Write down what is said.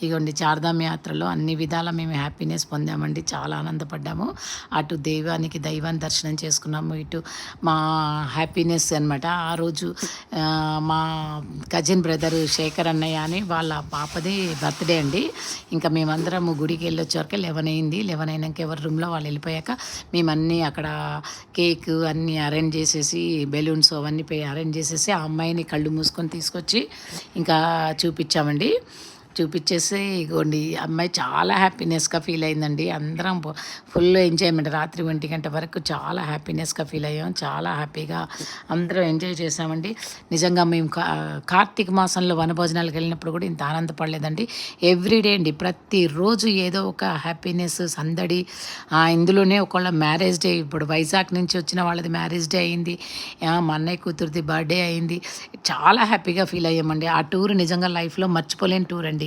ఇగోండి చార్ధామ్ యాత్రలో అన్ని విధాలా మేము హ్యాపీనెస్ పొందామండి. చాలా ఆనందపడ్డాము. అటు దైవాన్ని దర్శనం చేసుకున్నాము. ఇటు మా హ్యాపీనెస్ అనమాట. ఆ రోజు మా కజిన్ బ్రదరు శేఖర్ అన్నయ్య అని వాళ్ళ పాపది బర్త్డే అండి. ఇంకా మేమందరము గుడికి వెళ్ళొచ్చాక 11 అయింది. 11 అయినాక ఎవరి రూమ్లో వాళ్ళు వెళ్ళిపోయాక మేమన్నీ అక్కడ కేక్ అన్నీ అరేంజ్ చేసేసి బెలూన్స్ అవన్నీ అరేంజ్ చేసేసి ఆ అమ్మాయిని కళ్ళు మూసుకొని తీసుకొచ్చి ఇంకా చూపించామండి. చూపించేసి ఇగోండి అమ్మాయి చాలా హ్యాపీనెస్గా ఫీల్ అయిందండి. అందరం ఫుల్ ఎంజాయ్మెంట్ రాత్రి 1 గంట వరకు చాలా హ్యాపీనెస్గా ఫీల్ అయ్యాం. చాలా హ్యాపీగా అందరం ఎంజాయ్ చేసామండి. నిజంగా మేము కార్తీక మాసంలో వనభోజనాలకు వెళ్ళినప్పుడు కూడా ఇంత ఆనందపడలేదండి. ఎవ్రీడే అండి, ప్రతిరోజు ఏదో ఒక హ్యాపీనెస్ సందడి. ఇందులోనే ఒకళ్ళ మ్యారేజ్ డే, ఇప్పుడు వైజాగ్ నుంచి వచ్చిన వాళ్ళది మ్యారేజ్ డే అయింది. మా అన్నయ్య కూతురిది బర్త్డే అయింది. చాలా హ్యాపీగా ఫీల్ అయ్యామండి. ఆ టూర్ నిజంగా లైఫ్లో మర్చిపోలేని టూర్ అండి.